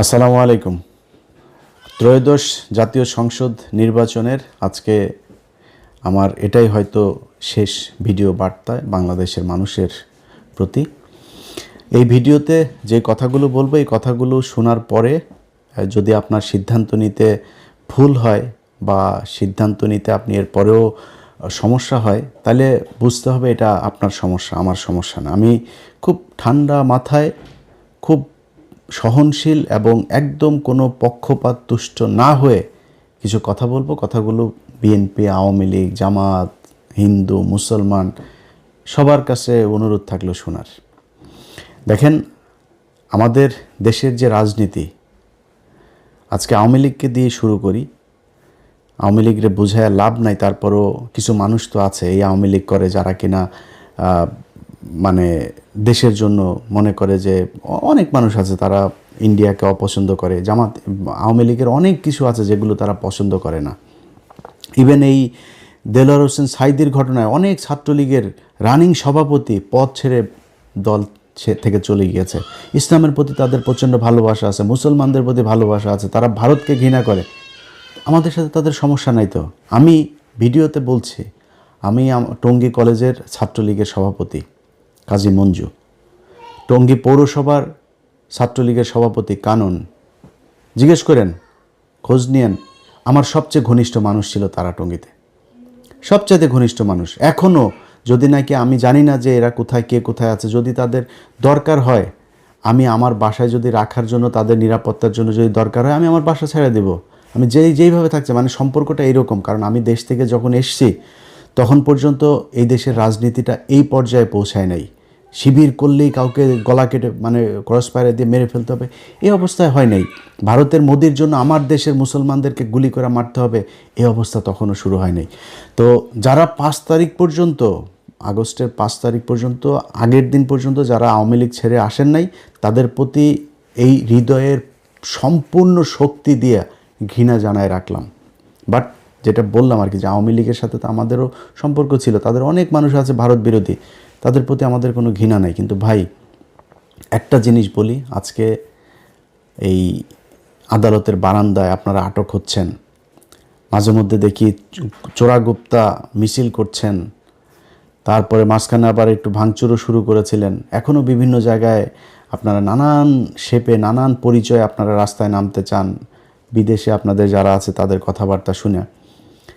আসসালামু আলাইকুম। ত্রয়োদশ জাতীয় সংসদ নির্বাচনের আজকে আমার এটাই হয়তো শেষ ভিডিও বার্তা বাংলাদেশের মানুষের প্রতি। এই ভিডিওতে যে কথাগুলো বলবো এই কথাগুলো শোনার পরে যদি আপনার সিদ্ধান্ত নিতে ভুল হয় বা সিদ্ধান্ত নিতে আপনি এর পরেও সমস্যা হয়, তাহলে বুঝতে হবে এটা আপনার সমস্যা, আমার সমস্যা না। আমি খুব ঠান্ডা মাথায়, খুব সহনশীল এবং একদম কোনো পক্ষপাত তুষ্ট না হয়ে কিছু কথা বলবো। কথাগুলো বিএনপি, আওয়ামী লীগ, জামাত, হিন্দু, মুসলমান সবার কাছে অনুরোধ থাকলো শোনার। দেখেন, আমাদের দেশের যে রাজনীতি, আজকে আওয়ামী লীগকে দিয়ে শুরু করি। আওয়ামী লীগরে বোঝায় লাভ নাই, তারপরও কিছু মানুষ তো আছে এই আওয়ামী লীগ করে যারা কিনা মানে দেশের জন্য মনে করে যে অনেক মানুষ আছে তারা ইন্ডিয়াকে অপছন্দ করে। জামাত, আওয়ামী লীগের অনেক কিছু আছে যেগুলো তারা পছন্দ করে না। ইভেন এই দেলোয়ার হোসেন সাঈদীর ঘটনায় অনেক ছাত্রলীগের রানিং সভাপতি পদ ছেড়ে দল থেকে চলে গিয়েছে। ইসলামের প্রতি তাদের প্রচণ্ড ভালোবাসা আছে, মুসলমানদের প্রতি ভালোবাসা আছে, তারা ভারতকে ঘৃণা করে। আমাদের সাথে তাদের সমস্যা নাই তো। আমি ভিডিওতে বলছি, আমি টঙ্গী কলেজের ছাত্রলীগের সভাপতি কাজী মঞ্জু, টঙ্গী পৌরসভার ছাত্রলীগের সভাপতি কানন। জিজ্ঞেস করেন, খোঁজ নিয়েন, আমার সবচেয়ে ঘনিষ্ঠ মানুষ ছিল তারা টঙ্গীতে, সবচেয়ে ঘনিষ্ঠ মানুষ। এখনও যদি নাকি আমি জানি না যে এরা কোথায়, কে কোথায় আছে, যদি তাদের দরকার হয়, আমি আমার বাসায় যদি রাখার জন্য, তাদের নিরাপত্তার জন্য যদি দরকার হয়, আমি আমার বাসা ছেড়ে দেব। আমি যেইভাবে থাকছে, মানে সম্পর্কটা এইরকম। কারণ আমি দেশ থেকে যখন এসছি তখন পর্যন্ত এই দেশের রাজনীতিটা এই পর্যায়ে পৌঁছায় নাই। শিবির করলেই কাউকে গলা কেটে মানে ক্রস ফায়ার দিয়ে মেরে ফেলতে হবে, এই অবস্থায় হয় নাই। ভারতের মোদির জন্য আমার দেশের মুসলমানদেরকে গুলি করে মারতে হবে, এই অবস্থা তখনও শুরু হয় নাই। তো যারা 5 তারিখ পর্যন্ত, আগস্টের 5 তারিখ পর্যন্ত, আগের দিন পর্যন্ত যারা আওয়ামী লীগ ছেড়ে আসেন নাই, তাদের প্রতি এই হৃদয়ের সম্পূর্ণ শক্তি দিয়ে ঘৃণা জানায় রাখলাম। বাট যেটা বললাম আর কি, যে আওয়ামী লীগের সাথে তো আমাদেরও সম্পর্ক ছিল, তাদের অনেক মানুষ আছে ভারত বিরোধী, তাদের প্রতি আমাদের কোনো ঘৃণা নাই। কিন্তু ভাই, একটা জিনিস বলি, আজকে এই আদালতের বারান্দায় আপনারা আটক হচ্ছেন, মাঝে মধ্যে দেখি চোরাগুপ্তা মিছিল করছেন, তারপরে মাঝখানে আবার একটু ভাঙচুরও শুরু করেছিলেন। এখনও বিভিন্ন জায়গায় আপনারা নানান শেপে, নানান পরিচয়ে আপনারা রাস্তায় নামতে চান, বিদেশে আপনাদের যারা আছে তাদের কথাবার্তা শুনে।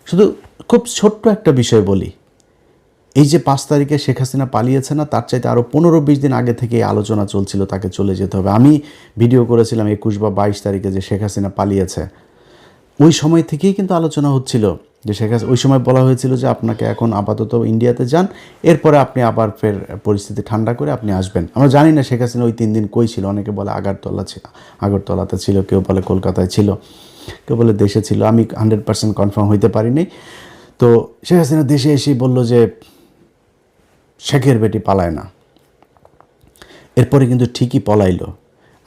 শুধু খুব ছোট্ট একটা বিষয় বলি, এই যে 5 তারিখে শেখ হাসিনা পালিয়েছে না, তার চাইতে আরও 15-20 দিন আগে থেকে এই আলোচনা চলছিল তাকে চলে যেতে হবে। আমি ভিডিও করেছিলাম 21 বা 22 তারিখে যে শেখ হাসিনা পালিয়েছে। ওই সময় থেকেই কিন্তু আলোচনা হচ্ছিল যে শেখ হাসিনা, ওই সময় বলা হয়েছিল যে আপনাকে এখন আপাতত ইন্ডিয়াতে যান, এরপরে আপনি আবার ফের পরিস্থিতি ঠান্ডা করে আপনি আসবেন। আমরা জানি না শেখ হাসিনা ওই 3 দিন কই ছিল। অনেকে বলে আগরতলাতে ছিল, কেউ বলে কলকাতায় ছিল, কেউ বলে দেশে ছিল। আমি 100% কনফার্ম হইতে পারিনি। তো শেখ হাসিনা দেশে এসেই বলল যে শেখের বেটি পালায় না। এরপরে কিন্তু ঠিকই পলাইলো।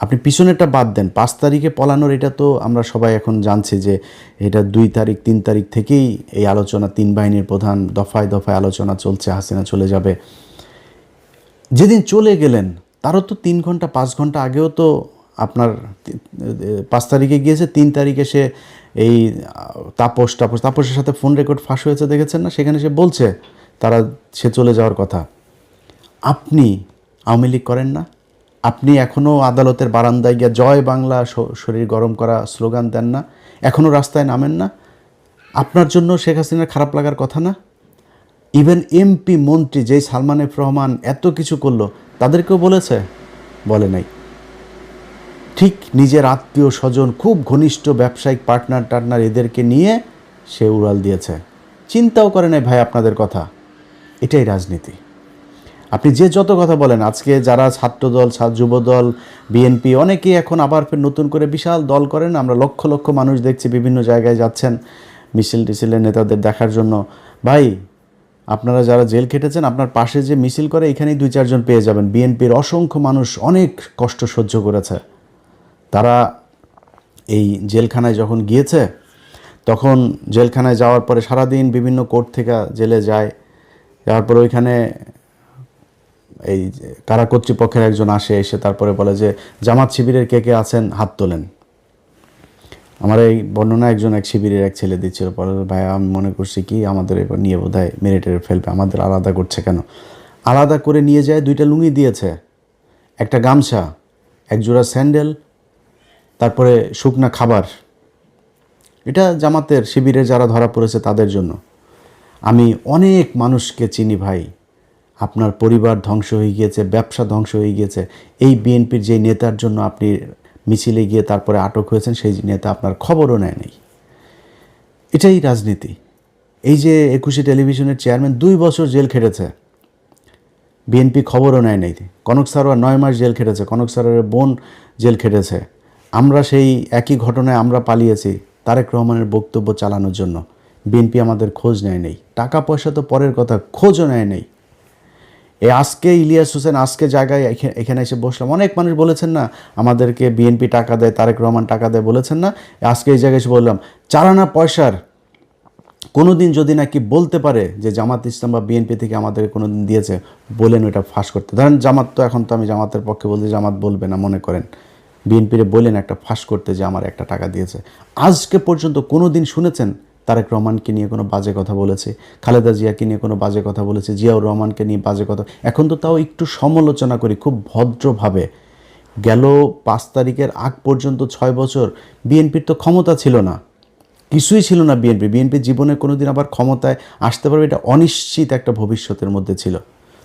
আপনি পিছনেরটা বাদ দেন, 5 তারিখে পলানোর এটা তো আমরা সবাই এখন জানছি যে এটা 2 তারিখ 3 তারিখ থেকেই এই আলোচনা, 3 বাহিনীর প্রধান দফায় দফায় আলোচনা চলছে, হাসিনা চলে যাবে। যেদিন চলে গেলেন তারও তো 3 ঘন্টা 5 ঘন্টা আগেও তো আপনার 5 তারিখে গিয়েছে, 3 তারিখে সে এই তাপসের সাথে ফোন রেকর্ড ফাঁস হয়েছে, দেখেছেন না? সেখানে সে বলছে সে চলে যাওয়ার কথা। আপনি আওয়ামী লীগ করেন না? আপনি এখনও আদালতের বারান্দায় গিয়ে জয় বাংলা শরীর গরম করা স্লোগান দেন না? এখনও রাস্তায় নামেন না? আপনার জন্য শেখ হাসিনার খারাপ লাগার কথা না? ইভেন এমপি মন্ত্রী যেই সালমান এফ রহমান এত কিছু করলো, তাদেরকেও বলে নাই। ঠিক নিজের আত্মীয় স্বজন, খুব ঘনিষ্ঠ ব্যবসায়িক পার্টনার এদেরকে নিয়ে সে উড়াল দিয়েছে, চিন্তাও করে নাই ভাই আপনাদের কথা। এটাই রাজনীতি। আপনি যে যত কথা বলেন, আজকে যারা ছাত্রদল, যুবদল, বিএনপি অনেকেই এখন আবার ফের নতুন করে বিশাল দল করেন। আমরা লক্ষ লক্ষ মানুষ দেখছি বিভিন্ন জায়গায় যাচ্ছেন মিছিল টিছিলের নেতাদের দেখার জন্য। ভাই, আপনারা যারা জেল খেটেছেন, আপনার পাশে যে মিছিল করে এখানেই 2-4 জন পেয়ে যাবেন। বিএনপির অসংখ্য মানুষ অনেক কষ্ট সহ্য করেছে। তারা এই জেলখানায় যখন গিয়েছে, তখন জেলখানায় যাওয়ার পরে সারাদিন বিভিন্ন কোর্ট থেকে জেলে যায়, যাওয়ার পরে ওইখানে এই কারা কর্তৃপক্ষের একজন এসে তারপরে বলে যে জামাত শিবিরের কে কে আছেন হাত তোলেন। আমার এই বর্ণনা এক শিবিরের এক ছেলে দিচ্ছিল, পরে ভাই আমি মনে করছি কি আমাদের এবার নিয়ে বোধহয় মেরে টেরে ফেলবে, আমাদের আলাদা করছে কেন। আলাদা করে নিয়ে যায়, 2টা লুঙ্গি দিয়েছে, একটা গামছা, এক জোড়া স্যান্ডেল, তারপরে শুকনা খাবার। এটা জামাতের শিবিরে যারা ধরা পড়েছে তাদের জন্য। আমি অনেক মানুষকে চিনি ভাই, আপনার পরিবার ধ্বংস হয়ে গিয়েছে, ব্যবসা ধ্বংস হয়ে গিয়েছে এই বিএনপির যে নেতার জন্য। আপনি মিছিলে গিয়ে তারপরে আটক হয়েছেন, সেই নেতা আপনার খবরও নেয় নেই। এটাই রাজনীতি। এই যে 21 টেলিভিশনের চেয়ারম্যান 2 বছর জেল খেটেছে, বিএনপি খবরও নেয় নাই। কনক সারোয়ার 9 মাস জেল খেটেছে, কনক সারোয়ারের বোন জেল খেটেছে। আমরা সেই একই ঘটনায় আমরা পালিয়েছি তারেক রহমানের বক্তব্য চালানোর জন্য। বিএনপি আমাদের খোঁজ নেয় নেই, টাকা পয়সা তো পরের কথা, খোঁজও নেয় নেই। আজকে ইলিয়াস হোসেন আজকে জায়গায় এখানে এসে বসলাম, অনেক মানুষ বলেছেন না আমাদেরকে বিএনপি টাকা দেয়, তারেক রহমান টাকা দেয়, বলেছেন না। আজকে এই জায়গায় এসে বললাম, চারানা পয়সার কোনো দিন যদি নাকি বলতে পারে যে জামাত ইসলাম বা বিএনপি থেকে আমাদের কোনো দিন দিয়েছে, বলেন ওইটা ফাঁস করতে। ধরেন জামাত, তো এখন তো আমি জামাতের পক্ষে বলতে, জামাত বলবে না মনে করেন, বিএনপিরে বলেন একটা ফাঁস করতে যে আমার একটা টাকা দিয়েছে। আজকে পর্যন্ত কোনো দিন শুনেছেন তারেক রহমানকে নিয়ে কোনো বাজে কথা বলেছে, খালেদা জিয়াকে নিয়ে কোনো বাজে কথা বলেছে, জিয়াউর রহমানকে নিয়ে বাজে কথা? এখন তো তাও একটু সমালোচনা করি খুব ভদ্রভাবে। গেল 5 তারিখের আগ পর্যন্ত 6 বছর বিএনপির তো ক্ষমতা ছিল না, কিছুই ছিল না। বিএনপি জীবনে কোনো দিন আবার ক্ষমতায় আসতে পারবে এটা অনিশ্চিত একটা ভবিষ্যতের মধ্যে ছিল।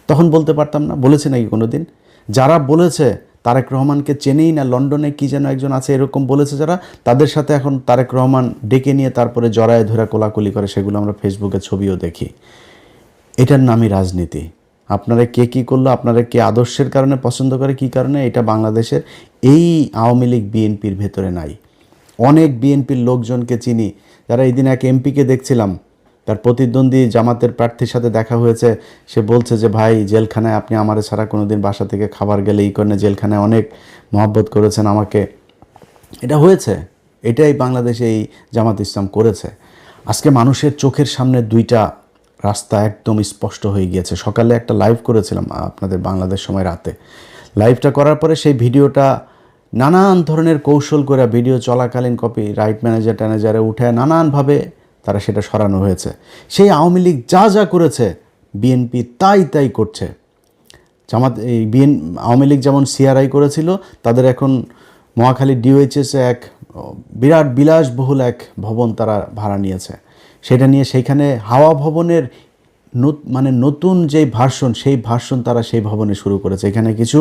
তখন বলতে পারতাম না? বলেছে নাকি কোনো দিন? যারা বলেছে তারেক রহমানকে চেনেই না, লন্ডনে কি যেন একজন আছে এরকম বলেছে যারা, তাদের সাথে এখন তারেক রহমান ডেকে নিয়ে তারপরে জড়ায় ধরে কোলাকুলি করে, সেগুলো আমরা ফেসবুকে ছবিও দেখি। এটার নামই রাজনীতি। আপনারা কে কী করলো, আপনারা কে আদর্শের কারণে পছন্দ করে, কী কারণে, এটা বাংলাদেশের এই আওয়ামী লীগ বিএনপির ভেতরে নাই। অনেক বিএনপির লোকজনকে চিনি, যারা এই দিন এক এমপিকে দেখছিলাম, তার প্রতিদ্বন্দ্বী জামাতের প্রার্থীর সাথে দেখা হয়েছে। সে বলছে যে ভাই জেলখানায় আপনি আমার ছাড়া কোনো দিন বাসা থেকে খাবার গেলে এই করেন, জেলখানায় অনেক মহব্বত করেছেন আমাকে। এটা হয়েছে, এটাই বাংলাদেশে এই জামাত ইসলাম করেছে। আজকে মানুষের চোখের সামনে 2টা রাস্তা একদম স্পষ্ট হয়ে গিয়েছে। সকালে একটা লাইভ করেছিলাম আপনাদের বাংলাদেশ সময় রাতে। লাইভটা করার পরে সেই ভিডিওটা নানান ধরনের কৌশল করে, ভিডিও চলাকালীন কপি রাইট ম্যানেজারে উঠে নানানভাবে তারা সেটা সরানো হয়েছে। সেই আওয়ামী লীগ যা যা করেছে বিএনপি তাই করছে। জামাত এই আওয়ামী লীগ যেমন সিআরআই করেছিল, তাদের এখন মহাখালী ডিওএইচএসে এক বিরাট বিলাসবহুল এক ভবন তারা ভাড়া নিয়েছে। সেটা নিয়ে সেইখানে হাওয়া ভবনের নতুন যেই ভার্সন, সেই ভার্সন তারা সেই ভবনে শুরু করেছে। এখানে কিছু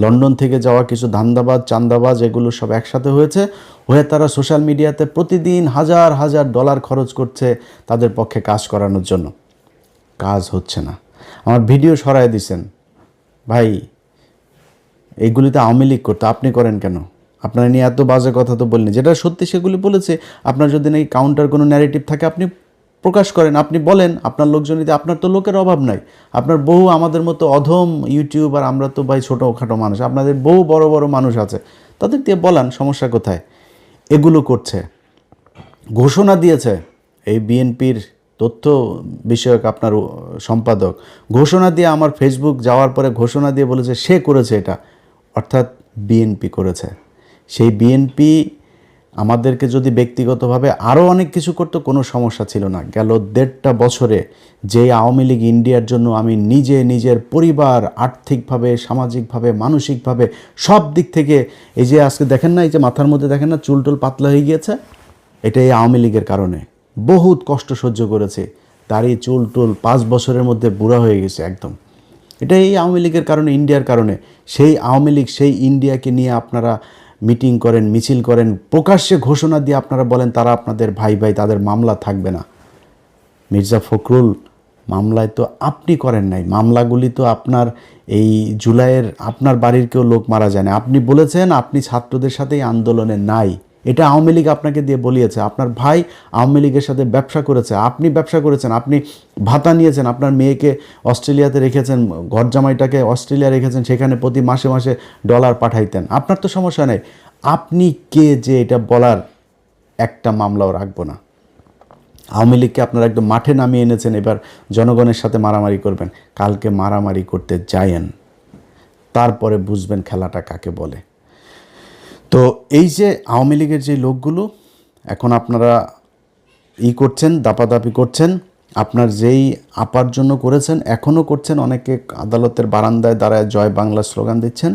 লন্ডন থেকে যাওয়া কিছু ধান্দাবাজ চান্দাবাজ এগুলো সব একসাথে হয়ে তারা সোশ্যাল মিডিয়াতে প্রতিদিন হাজার হাজার ডলার খরচ করছে তাদের পক্ষে কাজ করানোর জন্য। কাজ হচ্ছে না, আমার ভিডিও সরায় দিছেন। ভাই এইগুলিতে আওয়ামী লীগ করতো, আপনি করেন কেন? আপনারা নিয়ে এত বাজে কথা তো বললেন, যেটা সত্যি সেগুলি বলেছে। আপনার যদি নাকি কাউন্টার কোনো ন্যারেটিভ থাকে আপনি প্রকাশ করেন, আপনি বলেন, আপনার লোকজন দিতে। আপনার তো লোকের অভাব নাই, আপনার বহু আমাদের মতো অধম ইউটিউবার, আমরা তো ভাই ছোটোখাটো মানুষ, আপনাদের বহু বড় বড় মানুষ আছে, তাদের দিয়ে বলান, সমস্যা কোথায়? এগুলো করছে। ঘোষণা দিয়েছে এই বিএনপির তথ্য বিষয়ক আপনার সম্পাদক, ঘোষণা দিয়ে আমার ফেসবুক যাওয়ার পরে ঘোষণা দিয়ে বলেছে সে করেছে এটা, অর্থাৎ বিএনপি করেছে। সেই বিএনপি আমাদেরকে যদি ব্যক্তিগতভাবে আরও অনেক কিছু করতো কোনো সমস্যা ছিল না। গেল 1.5টা বছরে যে আওয়ামী লীগ ইন্ডিয়ার জন্য আমি নিজের পরিবার, আর্থিকভাবে, সামাজিকভাবে, মানসিকভাবে সব দিক থেকে, এই যে আজকে দেখেন না, এই যে মাথার মধ্যে দেখেন না চুলটুল পাতলা হয়ে গিয়েছে, এটা এই আওয়ামী লীগের কারণে। বহুত কষ্ট সহ্য করেছে, তারই চুলটুল 5 বছরের মধ্যে বুড়া হয়ে গেছে একদম। এটা এই আওয়ামী লীগের কারণে, ইন্ডিয়ার কারণে। সেই আওয়ামী লীগ, সেই ইন্ডিয়াকে নিয়ে আপনারা মিটিং করেন, মিছিল করেন, প্রকাশ্যে ঘোষণা দিয়ে আপনারা বলেন তারা আপনাদের ভাই, তাদের মামলা থাকবে না। মির্জা ফখরুল মামলায় তো আপনি করেন নাই, মামলাগুলি তো আপনার এই জুলাইয়ের আপনার বাড়ির কেউ লোক মারা যায় না। আপনি বলেছেন আপনি ছাত্রদের সাথেই আন্দোলনে নাই, এটা আওয়ামী লীগ আপনাকে দিয়ে বলিয়েছে। আপনার ভাই আওয়ামী লীগের সাথে ব্যবসা করেছে, আপনি ব্যবসা করেছেন, আপনি ভাতা নিয়েছেন, আপনার মেয়েকে অস্ট্রেলিয়াতে রেখেছেন, ঘর জামাইটাকে অস্ট্রেলিয়া রেখেছেন, সেখানে প্রতি মাসে মাসে ডলার পাঠাইতেন। আপনার তো সমস্যা নেই, আপনি কে যে এটা বলার? একটা মামলাও রাখবো না। আওয়ামী লীগকে আপনারা একদম মাঠে নামিয়ে এনেছেন, এবার জনগণের সাথে মারামারি করবেন। কালকে মারামারি করতে যায়েন, তারপরে বুঝবেন খেলাটা কাকে বলে। তো এই যে আওয়ামী লীগের যে লোকগুলো এখন আপনারা করছেন, দাপাদাপি করছেন, আপনার যেই আপার জন্য করেছেন এখনও করছেন, অনেকে আদালতের বারান্দায় দাঁড়ায় জয় বাংলা স্লোগান দিচ্ছেন,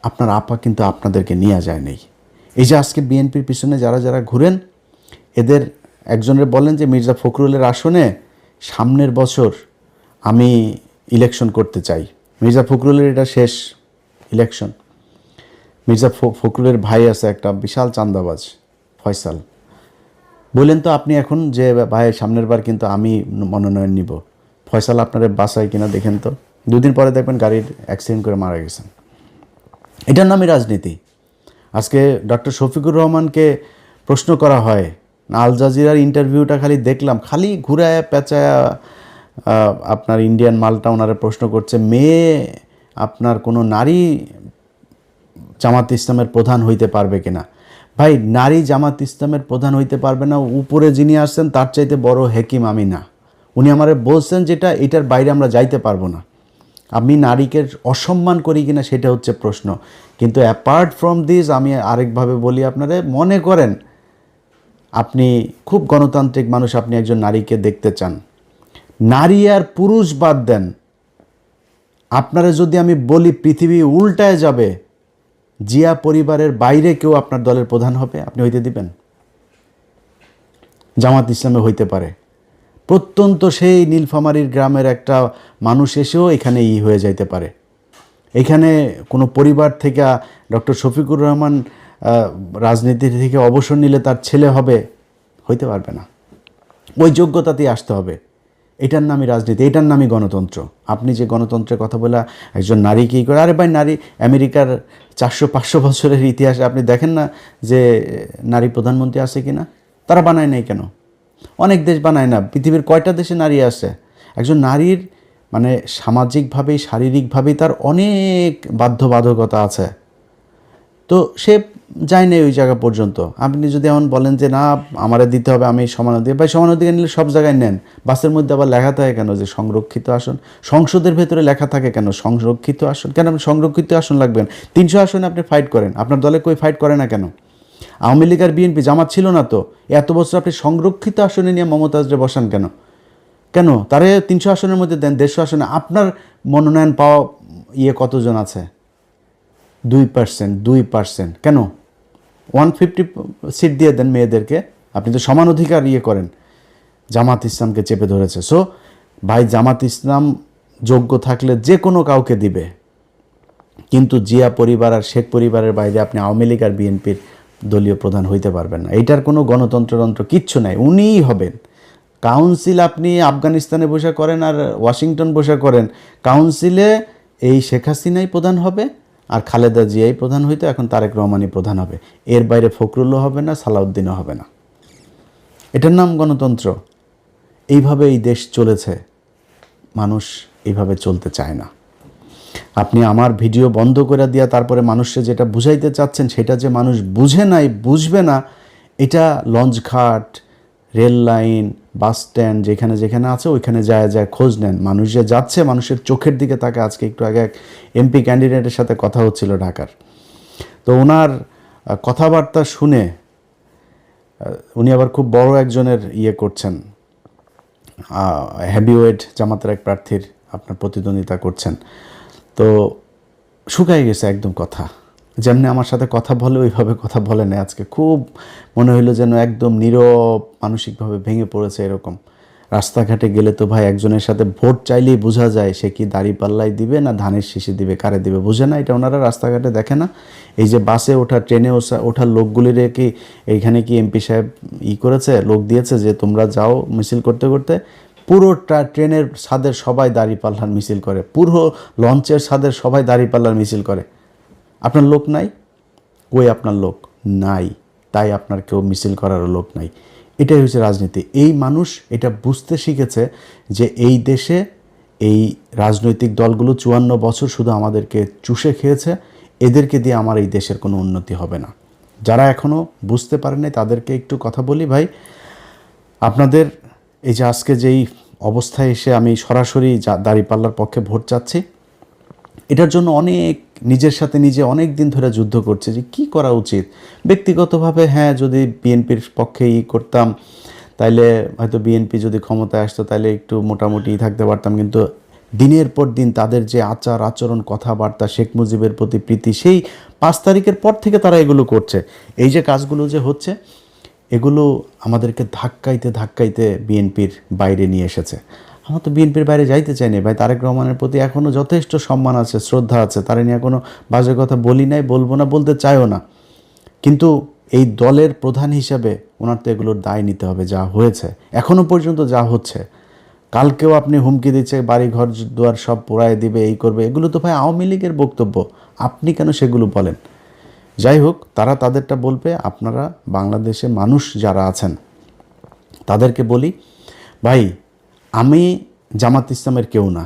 আপনার আপা কিন্তু আপনাদেরকে নিয়ে যায় নেই। এই যে আজকে বিএনপির পিছনে যারা যারা ঘুরেন, এদের একজনের বলেন যে মির্জা ফখরুলের আসনে সামনের বছর আমি ইলেকশন করতে চাই। মির্জা ফখরুলের এটা শেষ ইলেকশন। মির্জা ফখরুলের ভাই আছে একটা বিশাল চাঁদাবাজ, ফয়সাল, বললেন তো আপনি এখন যে ভাই সামনের বার কিন্তু আমি মনোনয়ন নিব, ফয়সাল আপনারে বাসায় কিনা দেখেন তো। 2 দিন পরে দেখবেন গাড়ির অ্যাক্সিডেন্ট করে মারা গেছেন। এটার নামই রাজনীতি। আজকে ডক্টর শফিকুর রহমানকে প্রশ্ন করা হয়, আল জাজিরার ইন্টারভিউটা খালি দেখলাম, খালি ঘুরায় পেঁচায় আপনার ইন্ডিয়ান মালটা ওনারা প্রশ্ন করছে, মেয়ে আপনার কোনো নারী জামাত ইসলামের প্রধান হইতে পারবে কিনা। ভাই, নারী জামাত ইসলামের প্রধান হইতে পারবে না, উপরে যিনি আসছেন তার চাইতে বড় হেকিম আমি না। উনি আমারে বলছেন যেটা, এটার বাইরে আমরা যাইতে পারবো না। আমি নারীকে অসম্মান করি কিনা সেটা হচ্ছে প্রশ্ন। কিন্তু অ্যাপার্ট ফ্রম দিস আমি আরেকভাবে বলি আপনারা, মনে করেন আপনি খুব গণতান্ত্রিক মানুষ, আপনি একজন নারীকে দেখতে চান, নারী আর পুরুষ বাদ দেন, আপনারা যদি আমি বলি পৃথিবী উল্টায় যাবে, জিয়া পরিবারের বাইরে কেউ আপনার দলের প্রধান হবে, আপনি হইতে দিবেন? জামাত ইসলামে হইতে পারে, প্রত্যন্ত সেই নীলফামারীর গ্রামের একটা মানুষ এসেও এখানে হয়ে যাইতে পারে। এখানে কোনো পরিবার থেকে ডক্টর শফিকুর রহমান রাজনীতি থেকে অবসর নিলে তার ছেলে হবে, হইতে পারবে না। ওই যোগ্যতাতেই আসতে হবে। এটার নামই রাজনীতি, এটার নামই গণতন্ত্র। আপনি যে গণতন্ত্রের কথা বলে একজন নারী কী করে, আরে ভাই, নারী আমেরিকার 400-500 বছরের ইতিহাসে আপনি দেখেন না যে নারী প্রধানমন্ত্রী আছে কি না? তারা বানায় নাই কেন? অনেক দেশ বানায় না। পৃথিবীর কয়টা দেশে নারী আছে? একজন নারীর মানে সামাজিকভাবেই শারীরিকভাবেই তার অনেক বাধ্যবাধকতা আছে, তো সে যায় না ওই জায়গা পর্যন্ত। আপনি যদি এমন বলেন যে না আমারে দিতে হবে, আমি সমানাধিকার, ভাই সমানাধিকার নিলে সব জায়গায় নেন। বাসের মধ্যে আবার লেখা থাকে কেন যে সংরক্ষিত আসন? সংসদের ভেতরে লেখা থাকে কেন সংরক্ষিত আসন? কেন আপনি সংরক্ষিত আসন লাগবেন? 300 আসনে আপনি ফাইট করেন, আপনার দলে কই ফাইট করে না কেন? আওয়ামী লীগ আর বিএনপি জামাত ছিল না তো, এত বছর আপনি সংরক্ষিত আসনে নিয়ে মমতাজরে বসান কেন? কেন তারে 300 আসনের মধ্যে দেন, 150 আসনে। আপনার মনোনয়ন পাওয়া কতজন আছে? 2%। কেন 150 সিট দিয়ে দেন মেয়েদেরকে? আপনি তো সমান অধিকার করেন। জামাত ইসলামকে চেপে ধরেছে। সো ভাই, জামাত ইসলাম যোগ্য থাকলে যে কোনো কাউকে দিবে, কিন্তু জিয়া পরিবার আর শেখ পরিবারের বাইরে আপনি আওয়ামী লীগ আর বিএনপির দলীয় প্রধান হইতে পারবেন না। এইটার কোনো গণতন্ত্রতন্ত্র কিচ্ছু নাই, উনিই হবেন। কাউন্সিল আপনি আফগানিস্তানে বসে করেন আর ওয়াশিংটন বসে করেন, কাউন্সিলে এই শেখ হাসিনাই প্রধান হবে আর খালেদা জিয়াই প্রধান হইতো, এখন তারেক রহমানই প্রধান হবে। এর বাইরে ফখরুলও হবে না, সালাউদ্দিনও হবে না। এটার নাম গণতন্ত্র। এইভাবে এই দেশ চলেছে, মানুষ এইভাবে চলতে চায় না। আপনি আমার ভিডিও বন্ধ করে দিয়া তারপরে মানুষকে যেটা বুঝাইতে চাচ্ছেন সেটা যে মানুষ বুঝে নাই, বুঝবে না, এটা লঞ্চঘাট, রেল লাইন, বাস স্ট্যান্ড যেখানে যেখানে আছে ওইখানে যায় খোঁজ নেন। মানুষ যে যাচ্ছে, মানুষের চোখের দিকে তাকে। আজকে একটু আগে এক এমপি ক্যান্ডিডেটের সাথে কথা হচ্ছিল ঢাকার, তো ওনার কথাবার্তা শুনে, উনি আবার খুব বড় একজনের করছেন, হেভিওয়েট জামাতের এক প্রার্থীর আপনার প্রতিদ্বন্দ্বিতা করছেন, তো শুকাই গেছে একদম কথা। যেমনি আমার সাথে কথা বলে ওইভাবে কথা বলে না। আজকে খুব মনে হইলো যেন একদম নীরব, মানসিকভাবে ভেঙে পড়েছে এরকম। রাস্তাঘাটে গেলে তো ভাই একজনের সাথে ভোট চাইলেই বোঝা যায় সে কি দাঁড়িপাল্লাই দিবে না ধানের শীষে দিবে, কারে দিবে বোঝে না। এটা ওনারা রাস্তাঘাটে দেখে না। এই যে বাসে ওঠা, ট্রেনে ওঠার লোকগুলির কি এইখানে কি এমপি সাহেব করেছে, লোক দিয়েছে যে তোমরা যাও মিছিল করতে করতে? পুরো ট্রেনের ছাদের সবাই দাঁড়িপাল্লার মিছিল করে, পুরো লঞ্চের ছাদের সবাই দাঁড়িপাল্লার মিছিল করে। আপনার লোক নাই? কই আপনার লোক নাই, তাই আপনার কেউ মিছিল করারও লোক নাই। এটাই হচ্ছে রাজনীতি। এই মানুষ এটা বুঝতে শিখেছে যে এই দেশে এই রাজনৈতিক দলগুলো 54 বছর শুধু আমাদেরকে চুষে খেয়েছে, এদেরকে দিয়ে আমার এই দেশের কোনো উন্নতি হবে না। যারা এখনও বুঝতে পারে নাই তাদেরকে একটু কথা বলি, ভাই আপনাদের এই যে আজকে যেই অবস্থায় এসে আমি সরাসরি দাঁড়িপাল্লার পক্ষে ভোট চাচ্ছি, এটার জন্য অনেক নিজের সাথে নিজে অনেক দিন ধরে যুদ্ধ করছে যে কি করা উচিত। ব্যক্তিগতভাবে হ্যাঁ, যদি বিএনপির পক্ষে করতাম তাইলে হয়তো বিএনপি যদি ক্ষমতায় আসতো তাহলে একটু মোটামুটি থাকতে পারতাম, কিন্তু দিনের পর দিন তাদের যে আচার আচরণ কথাবার্তা, শেখ মুজিবের প্রতি প্রীতি, সেই 5 তারিখের পর থেকে তারা এগুলো করছে। এই যে কাজগুলো যে হচ্ছে, এগুলো আমাদেরকে ধাক্কাইতে ধাক্কাইতে বিএনপির বাইরে নিয়ে এসেছে। আমরা তো বিএনপির বাইরে যাইতে চাইনি ভাই। তারেক রহমানের প্রতি এখনও যথেষ্ট সম্মান আছে, শ্রদ্ধা আছে, তারা নিয়ে কোনো বাজে কথা বলি নাই, বলবো না, বলতে চাইও না। কিন্তু এই দলের প্রধান হিসাবে ওনার তো এগুলোর দায় নিতে হবে। যা হয়েছে এখনও পর্যন্ত, যা হচ্ছে, কালকেও আপনি হুমকি দিচ্ছে বাড়ি ঘর দুয়ার সব পোড়ায় দিবে, এই করবে, এগুলো তো ভাই আওয়ামী লীগের বক্তব্য। আপনি কেন সেগুলো বলেন? যাই হোক, তারা তাদেরটা বলবে। আপনারা বাংলাদেশে মানুষ যারা আছেন তাদেরকে বলি, ভাই আমি জামাত ইসলামের কেউ না।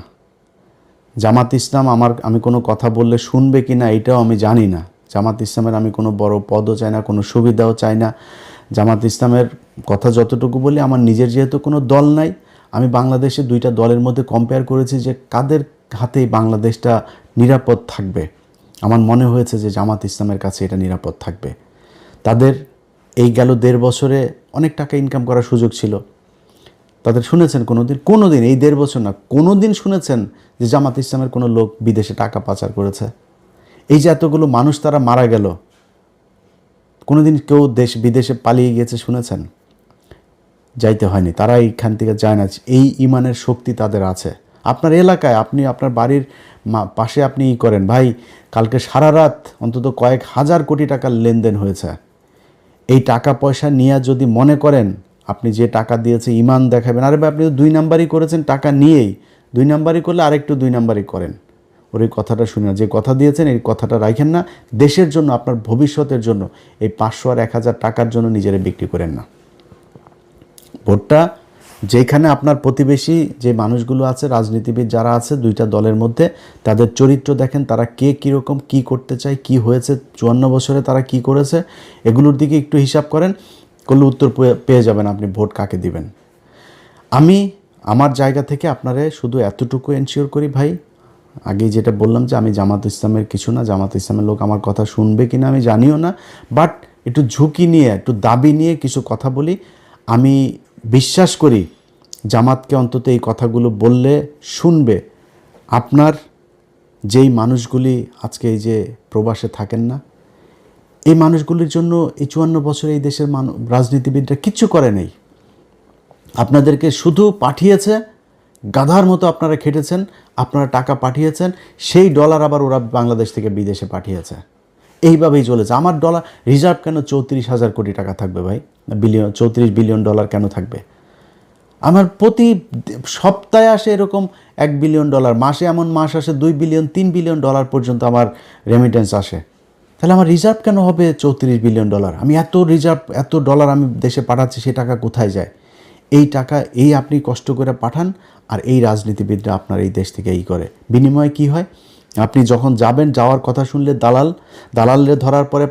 জামাত ইসলাম আমি কোনো কথা বললে শুনবে কি না এটাও আমি জানি না। জামাত ইসলামের আমি কোনো বড় পদও চাই না, কোনো সুবিধাও চাই না। জামাত ইসলামের কথা যতটুকু বলি, আমার নিজের যেহেতু কোনো দল নাই, আমি বাংলাদেশে 2টা দলের মধ্যে কম্পেয়ার করেছি যে কাদের হাতেই বাংলাদেশটা নিরাপদ থাকবে। আমার মনে হয়েছে যে জামাত ইসলামের কাছে এটা নিরাপদ থাকবে। তাদের এই গেল 1.5 বছরে অনেক টাকা ইনকাম করার সুযোগ ছিল। তাদের শুনেছেন কোনো দিন এই 1.5 বছর না, কোনো দিন শুনেছেন যে জামাত ইসলামের কোনো লোক বিদেশে টাকা পাচার করেছে? এই যে এতগুলো মানুষ তারা মারা গেল, কোনো দিন কেউ বিদেশে পালিয়ে গিয়েছে শুনেছেন? যাইতে হয়নি, তারা এইখান থেকে যায় না। এই ইমানের শক্তি তাদের আছে। আপনার এলাকায়, আপনি আপনার বাড়ির পাশে আপনি করেন ভাই, কালকে সারা রাত অন্তত কয়েক হাজার কোটি টাকার লেনদেন হয়েছে। এই টাকা পয়সা নিয়ে যদি মনে করেন আপনি যে টাকা দিয়েছে ইমান দেখাবেন, আরে ভাই আপনি তো 2 নাম্বারই করেছেন, টাকা নিয়েই 2 নাম্বারই করলে আরেকটু 2 নাম্বারই করেন। ওর এই কথাটা শুনে না, যে কথা দিয়েছেন এই কথাটা রাখেন না। দেশের জন্য, আপনার ভবিষ্যতের জন্য এই 500 আর 1000 টাকার জন্য নিজেরা বিক্রি করেন না। ভোটটা যেখানে আপনার প্রতিবেশী যে মানুষগুলো আছে, রাজনীতিবিদ যারা আছে 2টা দলের মধ্যে, তাদের চরিত্র দেখেন, তারা কে কীরকম, কী করতে চায়, কি হয়েছে 54 বছরে তারা কি করেছে, এগুলোর দিকে একটু হিসাব করেন, করলে উত্তর পেয়ে যাবেন আপনি ভোট কাকে দিবেন। আমি আমার জায়গা থেকে আপনারে শুধু এতটুকু এনশিওর করি ভাই, আগেই যেটা বললাম যে আমি জামাত ইসলামের কিছু না, জামাত ইসলামের লোক আমার কথা শুনবে কিনা আমি জানিও না, বাট একটু ঝুঁকি নিয়ে, একটু দাবি নিয়ে কিছু কথা বলি। আমি বিশ্বাস করি জামাতকে অন্তত এই কথাগুলো বললে শুনবে। আপনার যেই মানুষগুলি আজকে এই যে প্রবাসে থাকেন না, এই মানুষগুলির জন্য এই 54 বছরে এই দেশের রাজনীতিবিদরা কিচ্ছু করে নেই। আপনাদেরকে শুধু পাঠিয়েছে, গাধার মতো আপনারা খেটেছেন, আপনারা টাকা পাঠিয়েছেন, সেই ডলার আবার ওরা বাংলাদেশ থেকে বিদেশে পাঠিয়েছে। এইভাবেই চলেছে। আমার ডলার রিজার্ভ কেন 34,000 কোটি টাকা থাকবে ভাই? 34 বিলিয়ন ডলার কেন থাকবে? আমার প্রতি সপ্তাহে আসে এরকম 1 বিলিয়ন ডলার, মাসে এমন মাস আসে 2 বিলিয়ন 3 বিলিয়ন ডলার পর্যন্ত আমার রেমিটেন্স আসে। তাহলে আমার রিজার্ভ কেন হবে 34 বিলিয়ন ডলার? আমি এত রিজার্ভ, এত ডলার আমি দেশে পাঠাচ্ছি, সেই টাকা কোথায় যায়? এই টাকা আপনি কষ্ট করে পাঠান, আর এই রাজনীতিবিদরা আপনার এই দেশ থেকে করে। বিনিময়ে কি হয়? আপনি যখন যাবেন, যাওয়ার কথা শুনলে দালালের ধরার পরে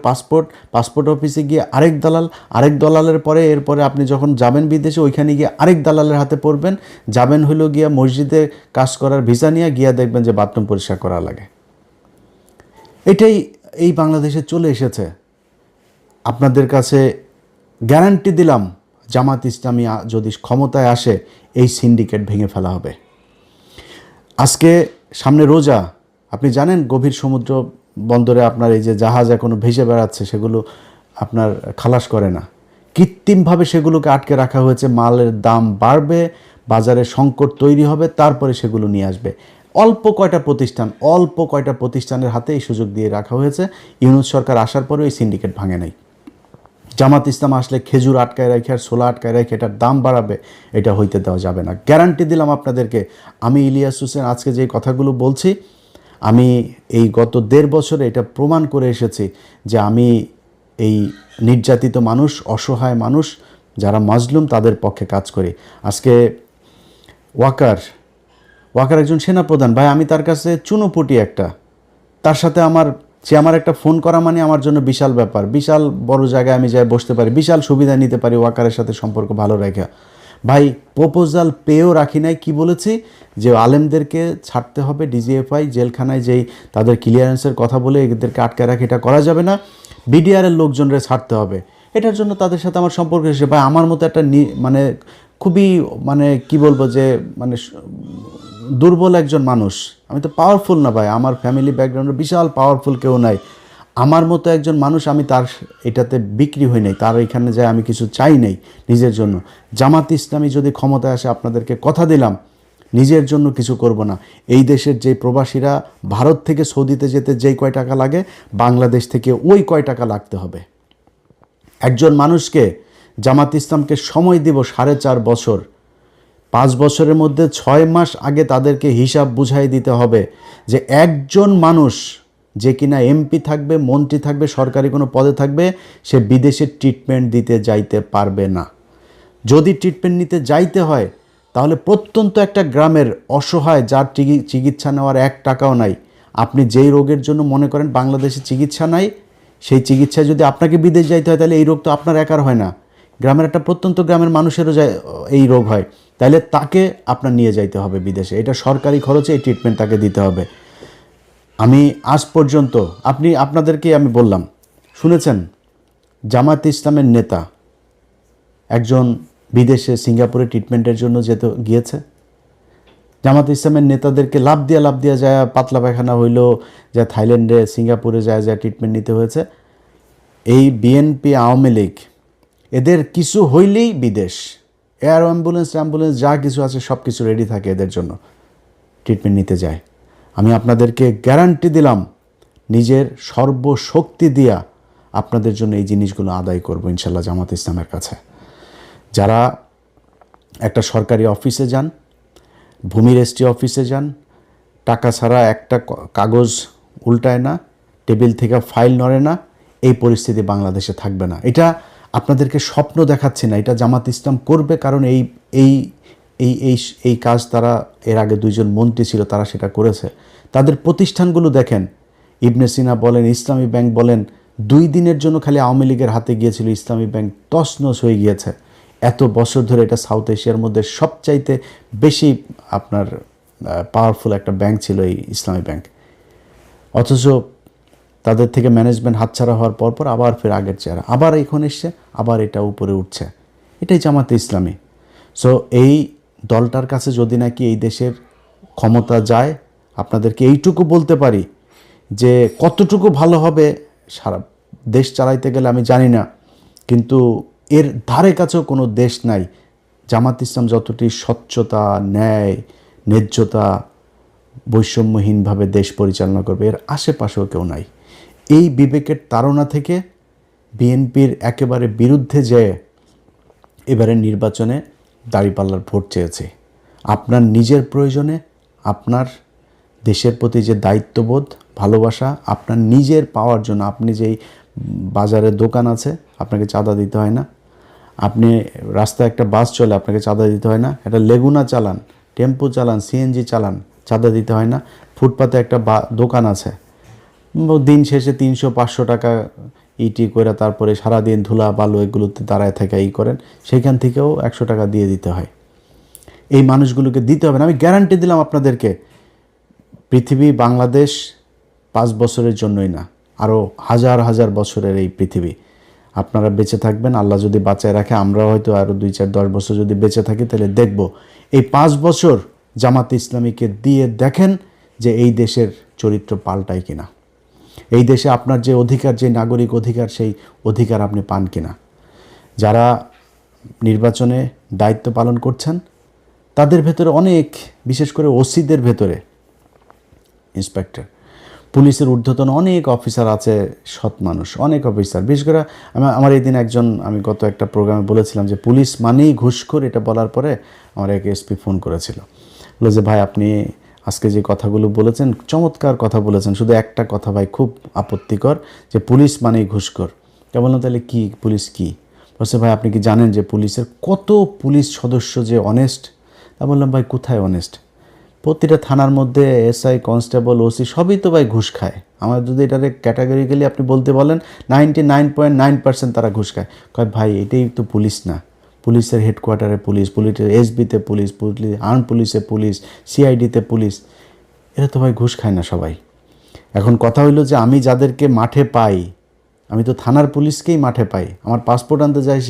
পাসপোর্ট অফিসে গিয়ে আরেক দালালের পরে, এরপরে আপনি যখন যাবেন বিদেশে, ওইখানে গিয়ে আরেক দালালের হাতে পড়বেন। যাবেন হলো গিয়া মসজিদে কাজ করার ভিসা নিয়ে গিয়া, দেখবেন যে বাথরুম পরিষ্কার করা লাগে। এটাই এই বাংলাদেশে চলে এসেছে। আপনাদের কাছে গ্যারান্টি দিলাম, জামাত ইসলামী যদি ক্ষমতায় আসে, এই সিন্ডিকেট ভেঙে ফেলা হবে। আজকে সামনে রোজা, আপনি জানেন গভীর সমুদ্র বন্দরে আপনার এই যে জাহাজ এখনো ভেসে বেড়াচ্ছে, সেগুলো আপনার খালাস করে না, কৃত্রিমভাবে সেগুলোকে আটকে রাখা হয়েছে। মালের দাম বাড়বে, বাজারে সংকট তৈরি হবে, তারপরে সেগুলো নিয়ে আসবে। অল্প কয়টা প্রতিষ্ঠানের হাতে এই সুযোগ দিয়ে রাখা হয়েছে। ইউনূস সরকার আসার পরেও এই সিন্ডিকেট ভাঙে নাই। জামাত ইসলাম আসলে খেজুর আটকায় রাখে আর ছোলা আটকায় রাখে এটার দাম বাড়াবে, এটা হইতে দেওয়া যাবে না। গ্যারান্টি দিলাম আপনাদেরকে। আমি ইলিয়াস হোসেন আজকে যে কথাগুলো বলছি, আমি এই গত 1.5 বছরে এটা প্রমাণ করে এসেছি যে আমি এই নির্যাতিত মানুষ, অসহায় মানুষ যারা মাজলুম, তাদের পক্ষে কাজ করি। আজকে ওয়াকার একজন সেনাপ্রধান ভাই, আমি তার কাছে চুনোপুটি একটা, তার সাথে সে আমার একটা ফোন করা মানে আমার জন্য বিশাল ব্যাপার। বিশাল বড় জায়গায় আমি যাই বসতে পারি, বিশাল সুবিধা নিতে পারি ওয়াকারের সাথে সম্পর্ক ভালো রেখে। ভাই প্রপোজাল পেয়েও রাখি নাই, কি বলেছি যে আলেমদেরকে ছাড়তে হবে, ডিজিএফআই জেলখানায় যেই তাদের ক্লিয়ারেন্সের কথা বলে এদেরকে আটকে রাখে এটা করা যাবে না, বিডিআরের লোকজনরে ছাড়তে হবে। এটার জন্য তাদের সাথে আমার সম্পর্ক এসে ভাই আমার মতো একটা মানে খুবই মানে কি বলবো যে মানে দুর্বল একজন মানুষ, আমি তো পাওয়ারফুল না ভাই, আমার ফ্যামিলি ব্যাকগ্রাউন্ডে বিশাল পাওয়ারফুল কেউ নাই, আমার মতো একজন মানুষ, আমি তার এটাতে বিক্রি হই নাই, তার এখানে যায় আমি কিছু চাই নাই নিজের জন্য। জামাত ইসলামী যদি ক্ষমতায় আসে আপনাদেরকে কথা দিলাম নিজের জন্য কিছু করব না। এই দেশের যে প্রবাসীরা ভারত থেকে সৌদিতে যেতে যেই কয় টাকা লাগে বাংলাদেশ থেকে ওই কয় টাকা লাগতে হবে। একজন মানুষকে জামাত ইসলামকে সময় দিব 4.5 বছর, 5 বছরের মধ্যে 6 মাস আগে তাদেরকে হিসাব বুঝাই দিতে হবে যে একজন মানুষ যে কিনা এমপি থাকবে, মন্ত্রী থাকবে, সরকারি কোনো পদে থাকবে, সে বিদেশে ট্রিটমেন্ট দিতে যাইতে পারবে না। যদি ট্রিটমেন্ট নিতে যাইতে হয় তাহলে প্রত্যন্ত একটা গ্রামের অসহায় যার চিকিৎসা নেওয়ার 1 টাকাও নাই, আপনি যেই রোগের জন্য মনে করেন বাংলাদেশে চিকিৎসা নাই, সেই চিকিৎসায় যদি আপনাকে বিদেশ যাইতে হয় তাহলে এই রোগ তো আপনার একার হয় না, গ্রামের একটা প্রত্যন্ত গ্রামের মানুষেরও এই রোগ হয়, তাহলে তাকে আপনার নিয়ে যাইতে হবে বিদেশে, এটা সরকারি খরচে এই ট্রিটমেন্ট তাকে দিতে হবে। আমি আজ পর্যন্ত আপনাদেরকে আমি বললাম, শুনেছেন জামাত ইসলামের নেতা একজন বিদেশে সিঙ্গাপুরে ট্রিটমেন্টের জন্য গিয়েছে, জামাত ইসলামের নেতাদেরকে লাভ দিয়া যায় পাতলা পায়খানা হইল, যা থাইল্যান্ডে সিঙ্গাপুরে যায় ট্রিটমেন্ট নিতে হয়েছে। এই বিএনপি আওয়ামী লীগ এদের কিছু হইলেই বিদেশ, এয়ার অ্যাম্বুলেন্স যা কিছু আছে সব কিছু রেডি থাকে এদের জন্য, ট্রিটমেন্ট নিতে যায়। আমি আপনাদেরকে গ্যারান্টি দিলাম নিজের সর্বশক্তি দিয়া আপনাদের জন্য এই জিনিসগুলো আদায় করব ইনশাল্লাহ জামাত ইসলামের কাছে। যারা একটা সরকারি অফিসে যান, ভূমি রেজিস্ট্রি অফিসে যান, টাকা ছাড়া একটা কাগজ উল্টায় না, টেবিল থেকে ফাইল নড়ে না, এই পরিস্থিতি বাংলাদেশে থাকবে না। এটা আপনাদেরকে স্বপ্ন দেখাচ্ছি না, এটা জামাত ইসলাম করবে, কারণ এই এই এই এই এই কাজ তারা এর আগে 2 জন মন্ত্রী ছিল তারা সেটা করেছে। তাদের প্রতিষ্ঠানগুলো দেখেন, ইবনে সিনা বলেন, ইসলামী ব্যাংক বলেন, 2 দিনের জন্য খালি আওয়ামী লীগের হাতে গিয়েছিল ইসলামী ব্যাংক, তছনছ হয়ে গিয়েছে। এত বছর ধরে এটা সাউথ এশিয়ার মধ্যে সবচাইতে বেশি আপনার পাওয়ারফুল একটা ব্যাংক ছিল এই ইসলামী ব্যাংক, অথচ তাদের থেকে ম্যানেজমেন্ট হাতছাড়া হওয়ার পর আবার ফের আগের চেহারা, আবার এখন এসছে, আবার এটা উপরে উঠছে। এটাই জামাতে ইসলামী। সো এই দলটার কাছে যদি নাকি এই দেশের ক্ষমতা যায়, আপনাদেরকে এইটুকু বলতে পারি যে কতটুকু ভালো হবে সারা দেশ চালাইতে গেলে আমি জানি না, কিন্তু এর ধারে কাছেও কোনো দেশ নাই জামাত ইসলাম যতটি স্বচ্ছতা, ন্যায়, ন্যায্যতা, বৈষম্যহীনভাবে দেশ পরিচালনা করবে, এর আশেপাশেও কেউ নাই। এই বিবেকের তাড়না থেকে বিএনপির একেবারে বিরুদ্ধে যেয়ে এবারে নির্বাচনে দাঁড়িপাল্লার ভোট চেয়েছে। আপনার নিজের প্রয়োজনে, আপনার দেশের প্রতি যে দায়িত্ববোধ, ভালোবাসা, আপনার নিজের পাওয়ার জন্য, আপনি যেই বাজারে দোকান আছে আপনাকে চাঁদা দিতে হয় না, আপনি রাস্তায় একটা বাস চলে আপনাকে চাঁদা দিতে হয় না, একটা লেগুনা চালান, টেম্পো চালান, সিএনজি চালান, চাঁদা দিতে হয় না, ফুটপাতে একটা দোকান আছে, দিন শেষে 300-500 টাকা ইটি করে তারপরে সারাদিন ধুলা বালু এগুলোতে দাঁড়ায় থেকে করেন, সেইখান থেকেও 100 টাকা দিয়ে দিতে হয়। এই মানুষগুলোকে দিতে হবে না। আমি গ্যারান্টি দিলাম আপনাদেরকে, পৃথিবী বাংলাদেশ 5 বছরের জন্যই না, আরও হাজার হাজার বছরের এই পৃথিবী। আপনারা বেঁচে থাকবেন, আল্লাহ যদি বাঁচায় রাখে, আমরা হয়তো আরও 2-4-10 বছর যদি বেঁচে থাকি তাহলে দেখব এই 5 বছর জামাত ইসলামীকে দিয়ে দেখেন যে এই দেশের চরিত্র পাল্টায় কিনা, এই দেশে আপনার যে অধিকার, যে নাগরিক অধিকার, সেই অধিকার আপনি পান কিনা। যারা নির্বাচনে দায়িত্ব পালন করছেন তাদের ভেতরে অনেক, বিশেষ করে ওসিদের ভেতরে, ইন্সপেক্টর, পুলিশের ঊর্ধ্বতন অনেক অফিসার আছে, সৎ মানুষ, অনেক অফিসার। বিশেষ করে আমার এই দিন একজন, আমি গত একটা প্রোগ্রামে বলেছিলাম যে পুলিশ মানেই ঘুষখোর, এটা বলার পরে আমার এক এসপি ফোন করেছিল, বলে যে ভাই আপনি আজকে যে কথাগুলো বলেছেন চমৎকার কথা বলেছেন, শুধু একটা কথা ভাই খুব আপত্তিকর, যে পুলিশ মানেই ঘুষখোর। তা বললাম তাহলে কি, পুলিশ কি? বলছে ভাই আপনি কি জানেন যে পুলিশের কত পুলিশ সদস্য যে অনেস্ট? তা বললাম ভাই কোথায় অনেস্ট? প্রতিটা থানার মধ্যে এসআই, কনস্টেবল, ওসি সবই তো ভাই ঘুষ খায়। আমার যদি এটারে ক্যাটাগরিক্যালি আপনি বলতে বলেন 99.9% তারা ঘুষ খায়। কয় ভাই এটাই তো পুলিশ না, পুলিশের হেডকোয়ার্টারে পুলিশ, পুলিশের এসবিতে পুলিশ, আর্ম পুলিশে পুলিশ, সিআইডিতে পুলিশ, এরা তো ভাই ঘুষ খায় না সবাই। এখন কথা হইলো যে আমি যাদেরকে মাঠে পাই, আমি তো থানার পুলিশকেই মাঠে পাই, আমার পাসপোর্ট আনতে যাই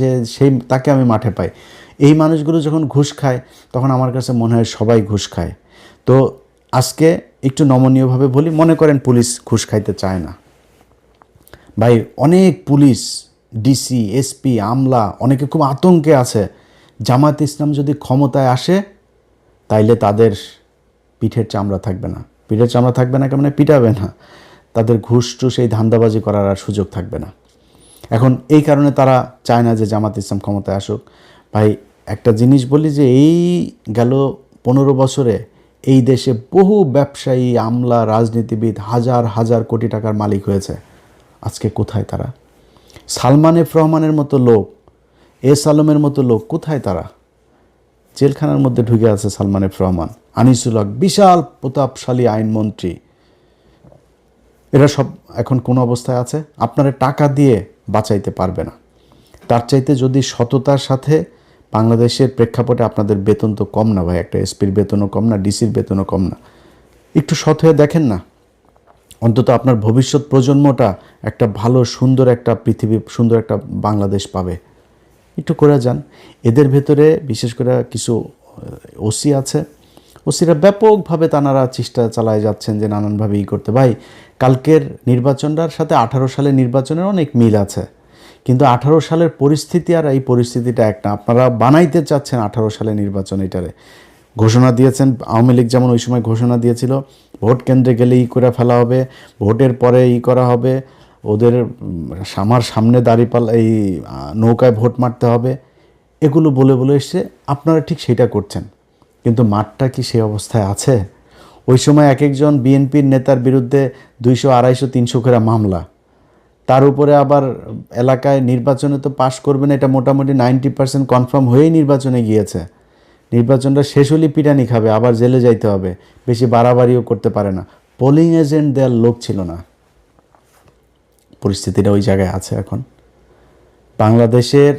তাকে আমি মাঠে পাই। এই মানুষগুলো যখন ঘুষ খায় তখন আমার কাছে মনে হয় সবাই ঘুষ খায়। তো আজকে একটু নমনীয়ভাবে বলি, মনে করেন পুলিশ ঘুষ খাইতে চায় না, ভাই অনেক পুলিশ, ডিসি, এসপি, আমলা অনেকে খুব আতঙ্কে আছে। জামাত ইসলাম যদি ক্ষমতায় আসে তাইলে তাদের পিঠের চামড়া থাকবে না। পিঠের চামড়া থাকবে না কেমন, পিটাবে না, তাদের ঘুষ টুস এই ধান্দাবাজি করার আর সুযোগ থাকবে না। এখন এই কারণে তারা চায় না যে জামাত ইসলাম ক্ষমতায় আসুক। ভাই একটা জিনিস বলি যে এই গেল 15 বছরে এই দেশে বহু ব্যবসায়ী, আমলা, রাজনীতিবিদ হাজার হাজার কোটি টাকার মালিক হয়েছে। আজকে কোথায় তারা? সালমান এফ রহমানের মতো লোক, এস আলমের মতো লোক কোথায় তারা? জেলখানার মধ্যে ঢুকে আছে সালমান এফ রহমান, আনিসুল হক, বিশাল প্রতাপশালী আইনমন্ত্রী, এরা সব এখন কোন অবস্থায় আছে? আপনারা টাকা দিয়ে বাঁচাইতে পারবে না। তার চাইতে যদি সততার সাথে, বাংলাদেশের প্রেক্ষাপটে আপনাদের বেতন তো কম না ভাই, একটা এসপির বেতনও কম না, ডিসির বেতনও কম না, একটু সৎ হয়ে দেখেন না। অন্তত আপনার ভবিষ্যৎ প্রজন্মটা একটা ভালো সুন্দর একটা পৃথিবী, সুন্দর একটা বাংলাদেশ পাবে। একটু করে যান। এদের ভেতরে বিশেষ করে কিছু ওসি আছে, ওসিরা ব্যাপকভাবে তানারা চেষ্টা চালায় যাচ্ছেন যে নানানভাবে করতে। ভাই কালকের নির্বাচনটার সাথে 18 সালের নির্বাচনের অনেক মিল আছে, কিন্তু 18 সালের পরিস্থিতি আর এই পরিস্থিতিটা একটা। আপনারা বানাইতে চাচ্ছেন 18 সালের নির্বাচন, এটারে ঘোষণা দিয়েছেন। আওয়ামী লীগ যেমন ওই সময় ঘোষণা দিয়েছিল ভোট কেন্দ্রে গেলে করে ফেলা হবে, ভোটের পরে করা হবে, ওদের আমার সামনে দাঁড়িপাল্লা এই নৌকায় ভোট মারতে হবে, এগুলো বলে বলে এসে আপনারা ঠিক সেটা করছেন। কিন্তু মাঠটা কি সেই অবস্থায় আছে? ওই সময় এক একজন বিএনপির নেতার বিরুদ্ধে 200, 250, 300 করে মামলা, তার উপরে আবার এলাকায় নির্বাচনে তো পাশ করবেন এটা মোটামুটি 90% কনফার্ম হয়েই নির্বাচনে গিয়েছে। নির্বাচনটা শেষ হলেই পিটানি খাবে, আবার জেলে যাইতে হবে, বেশি বাড়াবাড়িও করতে পারে না। পোলিং এজেন্ট দেওয়ার লোক ছিল না। পরিস্থিতিটা ওই জায়গায় আছে এখন। বাংলাদেশের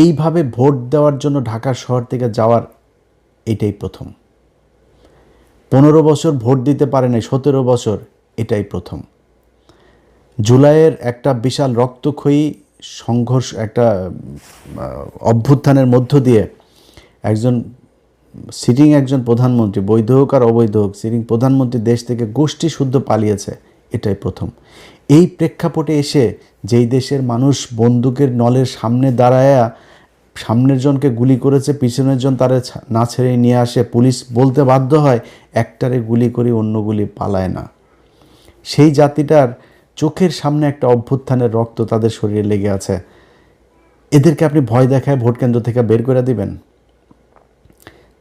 এইভাবে ভোট দেওয়ার জন্য ঢাকার শহর থেকে যাওয়ার এটাই প্রথম। 15 বছর ভোট দিতে পারে নাই, 17 বছর, এটাই প্রথম। জুলাইয়ের একটা বিশাল রক্তক্ষয়ী সংঘর্ষ, একটা অভ্যুত্থানের মধ্য দিয়ে একজন প্রধানমন্ত্রী, বৈধ হোক আর অবৈধ হোক, সিটিং প্রধানমন্ত্রী দেশ থেকে গোষ্ঠী শুদ্ধ পালিয়েছে, এটাই প্রথম। এই প্রেক্ষাপটে এসে যেই দেশের মানুষ বন্দুকের নলের সামনে দাঁড়ায়া সামনের জনকে গুলি করেছে, পিছনের জন তারা না ছেড়ে নিয়ে আসে, পুলিশ বলতে বাধ্য হয় একটারে গুলি করি অন্য গুলি পালায় না। সেই জাতিটার চোখের সামনে একটা অভ্যুত্থানের রক্ত তাদের শরীরে লেগে আছে। এদেরকে আপনি ভয় দেখায় ভোট কেন্দ্র থেকে বের করে দিবেন?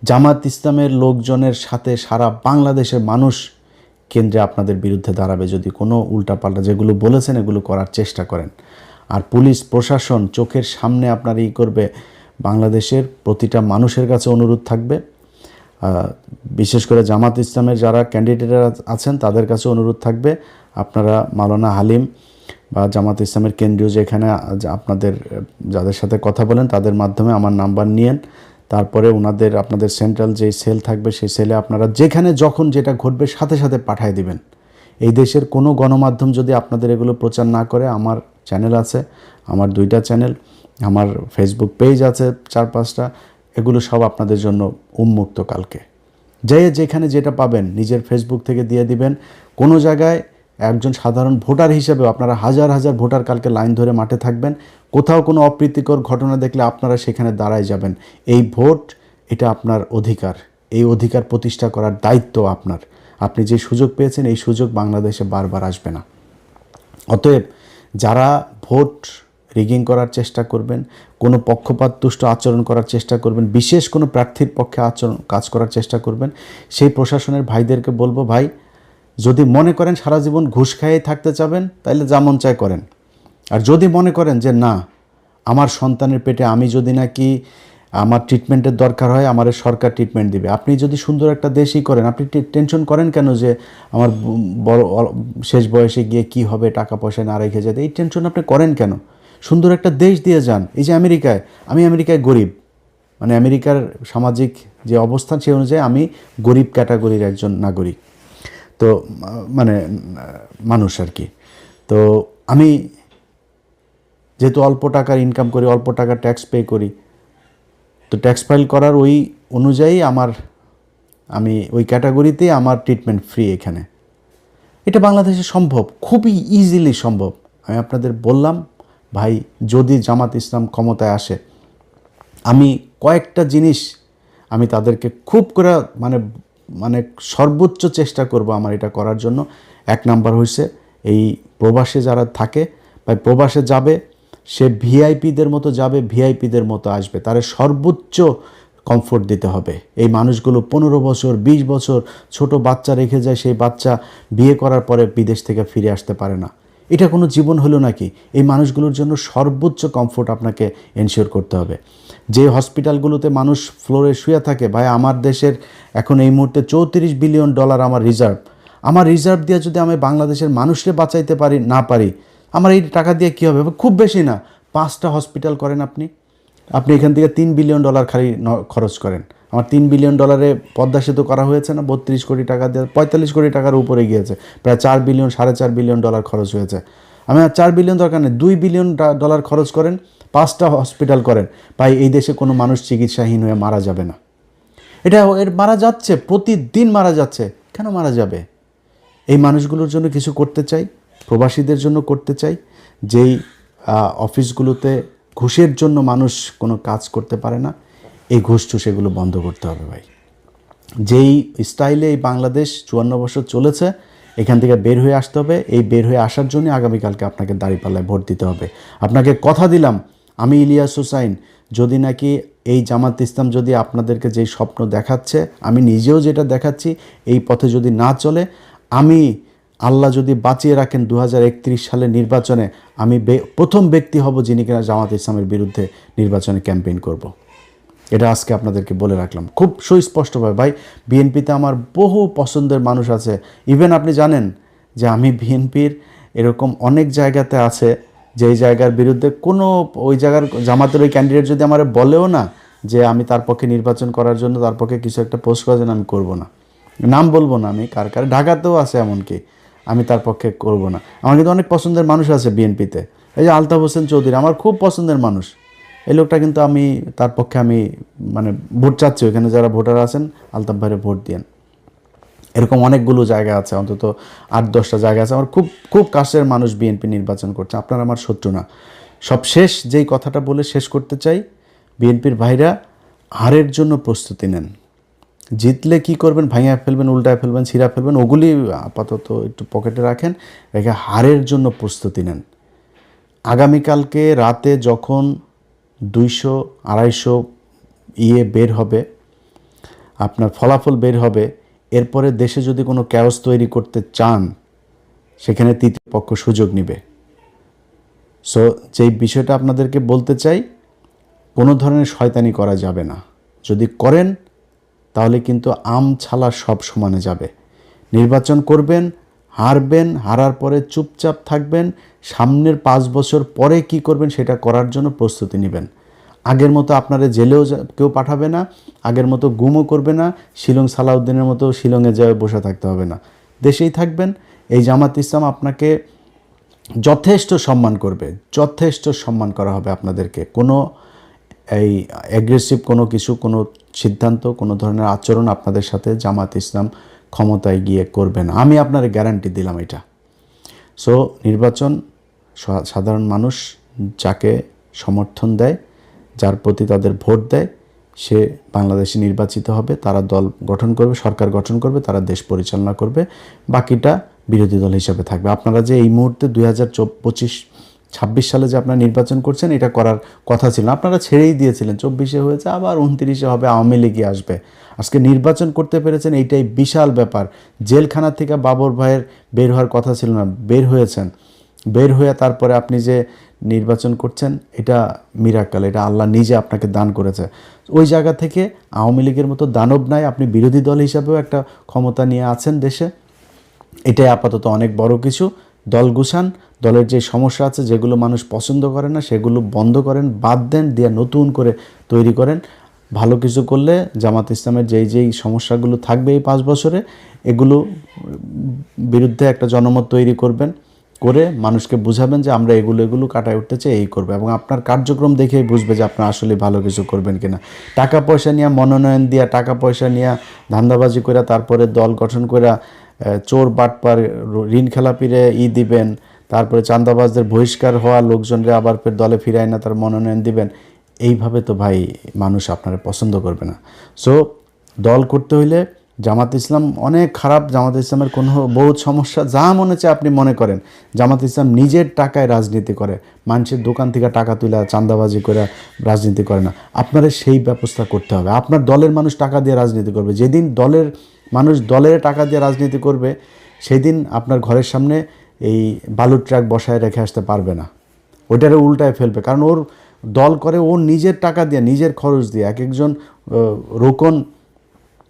জামাত ইসলামের লোকজনের সাথে সারা বাংলাদেশের মানুষ কেন্দ্রে আপনাদের বিরুদ্ধে দাঁড়াবে যদি কোনো উল্টাপাল্টা যেগুলো বলেছেন এগুলো করার চেষ্টা করেন। আর পুলিশ প্রশাসন চোখের সামনে আপনার করবে। বাংলাদেশের প্রতিটা মানুষের কাছে অনুরোধ থাকবে, বিশেষ করে জামাত ইসলামের যারা ক্যান্ডিডেটরা আছেন তাদের কাছে অনুরোধ থাকবে, আপনারা মাওলানা হালিম বা জামাত ইসলামের কেন্দ্রীয় যেখানে আপনাদের যাদের সাথে কথা বলেন তাদের মাধ্যমে আমার নাম্বার নিয়েন। তারপরে আপনাদের সেন্ট্রাল যে সেল থাকবে সেই সেলে আপনারা যেখানে যখন যেটা ঘটবে সাথে সাথে পাঠিয়ে দিবেন। এই দেশের কোনো গণমাধ্যম যদি আপনাদের এগুলো প্রচার না করে, আমার চ্যানেল আছে, আমার 2টা চ্যানেল, আমার ফেসবুক পেজ আছে 4-5টা, এগুলো সব আপনাদের জন্য উন্মুক্ত। কালকে যেখানে যেটা পাবেন নিজের ফেসবুক থেকে দিয়ে দিবেন। কোনো জায়গায় একজন সাধারণ ভোটার হিসেবে আপনারা হাজার হাজার ভোটার কালকে লাইন ধরে মাঠে থাকবেন। কোথাও কোনো অপ্রীতিকর ঘটনা দেখলে আপনারা সেখানে দাঁড়ায় যাবেন। এই ভোট, এটা আপনার অধিকার, এই অধিকার প্রতিষ্ঠা করার দায়িত্ব আপনার। আপনি যে সুযোগ পেয়েছেন এই সুযোগ বাংলাদেশে বারবার আসবে না। অতএব যারা ভোট রিগিং করার চেষ্টা করবেন, কোনো পক্ষপাতদুষ্ট আচরণ করার চেষ্টা করবেন, বিশেষ কোনো প্রার্থীর পক্ষে কাজ করার চেষ্টা করবেন, সেই প্রশাসনের ভাইদেরকে বলবো, ভাই যদি মনে করেন সারা জীবন ঘুষ খাইয়ে থাকতে চাবেন তাহলে যা মন চায় করেন। আর যদি মনে করেন যে না, আমার সন্তানের পেটে আমি যদি নাকি আমার ট্রিটমেন্টের দরকার হয় আমার সরকার ট্রিটমেন্ট দিবে, আপনি যদি সুন্দর একটা দেশই করেন, আপনি টেনশন করেন কেন যে আমার বড় শেষ বয়সে গিয়ে কি হবে, টাকা পয়সা না রেখে যেতে, এই টেনশন আপনি করেন কেন? সুন্দর একটা দেশ দিয়ে যান। এই যে আমেরিকায়, আমি আমেরিকায় গরিব, মানে আমেরিকার সামাজিক যে অবস্থান সেই অনুযায়ী আমি গরিব ক্যাটাগরির একজন নাগরিক, তো মানে মানুষ আর কি। তো আমি যেহেতু অল্প টাকার ইনকাম করি, অল্প টাকা ট্যাক্স পে করি, তো ট্যাক্স ফাইল করার ওই অনুযায়ী আমি ওই ক্যাটাগরিতে আমার ট্রিটমেন্ট ফ্রি এখানে। এটা বাংলাদেশে সম্ভব, খুবই ইজিলি সম্ভব। আমি আপনাদের বললাম ভাই, যদি জামাত ইসলাম ক্ষমতায় আসে, আমি কয়েকটা জিনিস আমি তাদেরকে খুব করে মানে সর্বোচ্চ চেষ্টা করব আমার এটা করার জন্য। এক নাম্বার হয়েছে, এই প্রবাসে যারা থাকে বা প্রবাসে যাবে, সে ভিআইপিদের মতো যাবে, ভিআইপিদের মতো আসবে, তার সর্বোচ্চ কমফোর্ট দিতে হবে। এই মানুষগুলো 15 বছর 20 বছর ছোট বাচ্চা রেখে যায়, সেই বাচ্চা বিয়ে করার পরে বিদেশ থেকে ফিরে আসতে পারে না। এটা কোনো জীবন হলো নাকি? এই মানুষগুলোর জন্য সর্বোচ্চ কমফোর্ট আপনাকে এনশিওর করতে হবে। যে হসপিটালগুলোতে মানুষ ফ্লোরে শুয়ে থাকে, ভাই আমার দেশের এখন এই মুহূর্তে $34 বিলিয়ন আমার রিজার্ভ। আমার রিজার্ভ দিয়ে যদি আমি বাংলাদেশের মানুষকে বাঁচাইতে পারি না পারি, আমার এই টাকা দিয়ে কী হবে? খুব বেশি না, 5টা হসপিটাল করেন আপনি এখান থেকে $3 বিলিয়ন খালি খরচ করেন। আমার $3 বিলিয়ন পদ্মা সেতু করা হয়েছে না, 32 কোটি টাকা দিয়ে 45 কোটি টাকার উপরে গিয়েছে, প্রায় $4 বিলিয়ন $4.5 বিলিয়ন খরচ হয়েছে। আমি আর $4 বিলিয়ন দরকার নেই, $2 বিলিয়ন খরচ করেন, 5টা হসপিটাল করেন, ভাই এই দেশে কোনো মানুষ চিকিৎসাহীন হয়ে মারা যাবে না। এর মারা যাচ্ছে, প্রতিদিন মারা যাচ্ছে, কেন মারা যাবে? এই মানুষগুলোর জন্য কিছু করতে চাই, প্রবাসীদের জন্য করতে চাই। যেই অফিসগুলোতে ঘুষের জন্য মানুষ কোনো কাজ করতে পারে না, এই ঘুষ সেগুলো বন্ধ করতে হবে ভাই। যেই স্টাইলে এই বাংলাদেশ 54 বছর চলেছে, এখান থেকে বের হয়ে আসতে হবে। এই বের হয়ে আসার জন্য আগামীকালকে আপনাকে দাঁড়িপাল্লায় ভোট দিতে হবে। আপনাকে কথা দিলাম, আমি ইলিয়াস হোসাইন, যদি নাকি এই জামাত ইসলাম যদি আপনাদেরকে যেই স্বপ্ন দেখাচ্ছে, আমি নিজেও যেটা দেখাচ্ছি, এই পথে যদি না চলে, আমি আল্লাহ যদি বাঁচিয়ে রাখেন 2031 সালের নির্বাচনে আমি প্রথম ব্যক্তি হব যিনি কিনা জামাত ইসলামের বিরুদ্ধে নির্বাচনে ক্যাম্পেইন করব। এটা আজকে আপনাদেরকে বলে রাখলাম খুব সুস্পষ্টভাবে। ভাই, বিএনপিতে আমার বহু পছন্দের মানুষ আছে। ইভেন আপনি জানেন যে আমি বিএনপির এরকম অনেক জায়গাতে আছে যেই জায়গার বিরুদ্ধে কোনো ওই জায়গার জামাতের ওই ক্যান্ডিডেট যদি আমার বলেও না যে আমি তার পক্ষে নির্বাচন করার জন্য, তার পক্ষে কিছু একটা পোস্ট করার জন্য, আমি করব না। নাম বলবো না আমি কার, ঢাকাতেও আছে এমনকি, আমি তার পক্ষে করব না। আমার কিন্তু অনেক পছন্দের মানুষ আছে বিএনপিতে। এই যে আলতাফ হোসেন চৌধুরী আমার খুব পছন্দের মানুষ, এই লোকটা কিন্তু আমি তার পক্ষে আমি ভোট চাচ্ছি। ওখানে যারা ভোটার আছেন, আলতাফ ভাইরে ভোট দিয়েন। এরকম অনেকগুলো জায়গা আছে, অন্তত 8-10টা জায়গা আছে আমার খুব খুব কাছের মানুষ বিএনপি নির্বাচন করছে। আপনারা আমার শত্রু না। সব শেষ যেই কথাটা বলে শেষ করতে চাই, বিএনপির ভাইরা হারের জন্য প্রস্তুতি নেন। জিতলে কি করবেন? ভাঙিয়ে ফেলবেন, উল্টায় ফেলবেন, ছিঁড়া ফেলবেন, ওগুলি আপাতত একটু পকেটে রাখেন, রেখে হারের জন্য প্রস্তুতি নেন। আগামীকালকে রাতে যখন 200-250 বের হবে, আপনার ফলাফল বের হবে, এরপরে দেশে যদি কোনো ক্যাওস তৈরি করতে চান, সেখানে তৃতীয় পক্ষ সুযোগ নেবে। সো যেই বিষয়টা আপনাদেরকে বলতে চাই, কোনো ধরনের শয়তানি করা যাবে না। যদি করেন তাহলে কিন্তু আম ছালা সব সমানে যাবে। নির্বাচন করবেন, হারবেন, হারার পরে চুপচাপ থাকবেন, সামনের 5 বছর পরে কি করবেন সেটা করার জন্য প্রস্তুতি নেবেন। আগের মতো আপনারা জেলেও কেউ পাঠাবে না, আগের মতো গুমও করবে না, শিলং সালাউদ্দিনের মতো শিলংয়ে যেয়ে বসে থাকতে হবে না, দেশেই থাকবেন। এই জামাত ইসলাম আপনাকে যথেষ্ট সম্মান করবে, যথেষ্ট সম্মান করা হবে আপনাদেরকে। কোনো এই অ্যাগ্রেসিভ কোনো কিছু, কোনো সিদ্ধান্ত, কোনো ধরনের আচরণ আপনাদের সাথে জামাত ইসলাম ক্ষমতায় গিয়ে করবে না, আমি আপনার গ্যারান্টি দিলাম এটা। সো নির্বাচন সাধারণ মানুষ যাকে সমর্থন দেয়, যার প্রতি তাদের ভোট দেয়, সে বাংলাদেশে নির্বাচিত হবে। তারা দল গঠন করবে, সরকার গঠন করবে, তারা দেশ পরিচালনা করবে, বাকিটা বিরোধী দল হিসাবে থাকবে। আপনারা যে এই মুহূর্তে 2025-26 সালে যে আপনারা নির্বাচন করছেন, এটা করার কথা ছিল, আপনারা ছেড়েই দিয়েছিলেন। 24-এ হয়েছে, আবার 29-এ হবে, আওয়ামী লীগই আসবে। আজকে নির্বাচন করতে পেরেছেন, এইটাই বিশাল ব্যাপার। জেলখানা থেকে বাবর ভাইয়ের বের হওয়ার কথা ছিল না, বের হয়েছেন। বের হয়ে তারপরে আপনি যে নির্বাচন করছেন, এটা মিরাক্কেল, এটা আল্লাহ নিজে আপনাকে দান করেছে। ওই জায়গা থেকে আওয়ামী লীগের মতো দানব নাই, আপনি বিরোধী দল হিসাবেও একটা ক্ষমতা নিয়ে আছেন দেশে, এটাই আপাতত অনেক বড় কিছু। দল গুছান, দলের যে সমস্যা আছে যেগুলো মানুষ পছন্দ করে না সেগুলো বন্ধ করেন, বাদ দেন, দিয়ে নতুন করে তৈরি করেন। ভালো কিছু করলে জামাত ইসলামের যেই সমস্যাগুলো থাকবে এই 5 বছরে, এগুলো বিরুদ্ধে একটা জনমত তৈরি করবেন, করে মানুষকে বুঝাবেন যে আমরা এগুলো কাটায় উঠতে চাই, এই করবে, এবং আপনার কার্যক্রম দেখেই বুঝবে যে আপনার আসলে ভালো কিছু করবেন কিনা। টাকা পয়সা নিয়ে, মনোনয়ন দিয়া, টাকা পয়সা নিয়ে ধান্দাবাজি করে তারপরে দল গঠন করে চোর বাটপার ঋণ খেলাপিরে দিবেন, তারপরে চাঁদাবাজদের বহিষ্কার হওয়া লোকজনরে আবার ফের দলে ফিরায় না তার মনোনয়ন দিবেন, এইভাবে তো ভাই মানুষ আপনারা পছন্দ করবে না। সো দল করতে হইলে জামাত ইসলাম অনেক খারাপ, জামাত ইসলামের কোনো বহুত সমস্যা, যা মনে চায় আপনি মনে করেন। জামাত ইসলাম নিজের টাকায় রাজনীতি করে, মানুষের দোকান থেকে টাকা তুলে চাঁদাবাজি করে রাজনীতি করে না। আপনারা সেই ব্যবস্থা করতে হবে। আপনার দলের মানুষ টাকা দিয়ে রাজনীতি করবে, যেদিন দলের মানুষ দলের টাকা দিয়ে রাজনীতি করবে সেই দিন আপনার ঘরের সামনে এই বালুর ট্রাক বসায় রেখে আসতে পারবে না, ওইটারে উল্টায় ফেলবে। কারণ ওর দল করে ওর নিজের টাকা দিয়ে, নিজের খরচ দিয়ে। এক একজন রোকন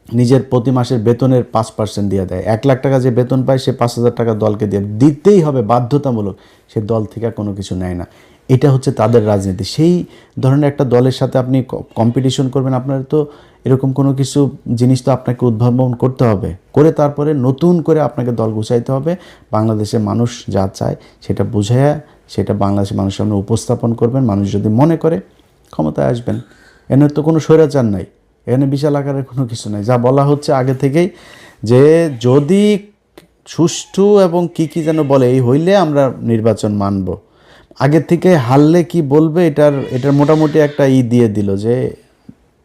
নিজের প্রতি মাসের বেতনের 5% দিয়ে দেয়। 1 লাখ টাকা যে বেতন পায় সে 5,000 টাকা দলকে দিয়ে দিতেই হবে, বাধ্যতামূলক। সে দল থেকে কোনো কিছু নেয় না। এটা হচ্ছে তাদের রাজনীতি। সেই ধরনের একটা দলের সাথে আপনি কম্পিটিশন করবেন, আপনার তো এরকম কোনো কিছু জিনিস তো আপনাকে উদ্ভাবন করতে হবে, করে তারপরে নতুন করে আপনাকে দল গুছাইতে হবে। বাংলাদেশের মানুষ যা চায় সেটা বুঝাইয়া সেটা বাংলাদেশের মানুষের সামনে উপস্থাপন করবেন। মানুষ যদি মনে করে ক্ষমতায় আসবেন, এর তো কোনো স্বৈরাচার নাই, এখানে বিশাল আকারের কোনো কিছু নাই। যা বলা হচ্ছে আগে থেকেই যে যদি সুষ্ঠু এবং কি যেন বলে এই হইলে আমরা নির্বাচন মানব। আগের থেকে হারলে কি বলবে এটার মোটামুটি একটা দিয়ে দিল যে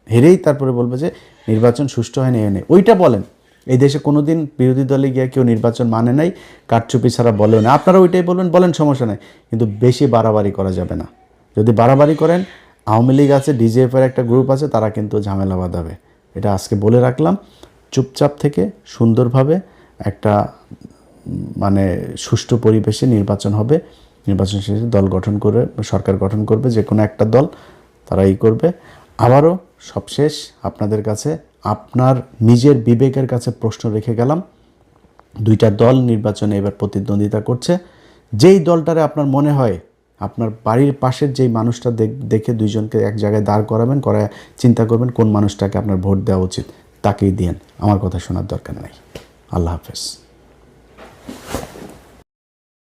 হেরেই তারপরে বলবে যে নির্বাচন সুষ্ঠু হয়নি, এ নেই। ওইটা বলেন। এই দেশে কোনো দিন বিরোধী দলে গিয়ে কেউ নির্বাচন মানে নাই, কারচুপি ছাড়া বলেও না। আপনারা ওইটাই বলেন, সমস্যা নাই, কিন্তু বেশি বাড়াবাড়ি করা যাবে না। যদি বাড়াবাড়ি করেন, আওয়ামী লীগ আছে, ডিজিএফের একটা গ্রুপ আছে, তারা কিন্তু ঝামেলা বাঁধাবে। এটা আজকে বলে রাখলাম। চুপচাপ থেকে সুন্দরভাবে একটা মানে সুষ্ঠু পরিবেশে নির্বাচন হবে। নির্বাচন শেষে দল গঠন করে সরকার গঠন করবে, যে কোনো একটা দল, তারা করবে। আবারও সবশেষ আপনাদের কাছে আপনার নিজের বিবেকের কাছে প্রশ্ন রেখে গেলাম। 2টা দল নির্বাচনে এবার প্রতিদ্বন্দ্বিতা করছে। যেই দলটারে আপনার মনে হয়, আপনার বাড়ির পাশের যেই মানুষটা দেখে 2 জনকে এক জায়গায় দাঁড় করাবেন, করায় চিন্তা করবেন কোন মানুষটাকে আপনার ভোট দেওয়া উচিত, তাকেই দিয়েন। আমার কথা শোনার দরকার নাই। আল্লাহ হাফেজ।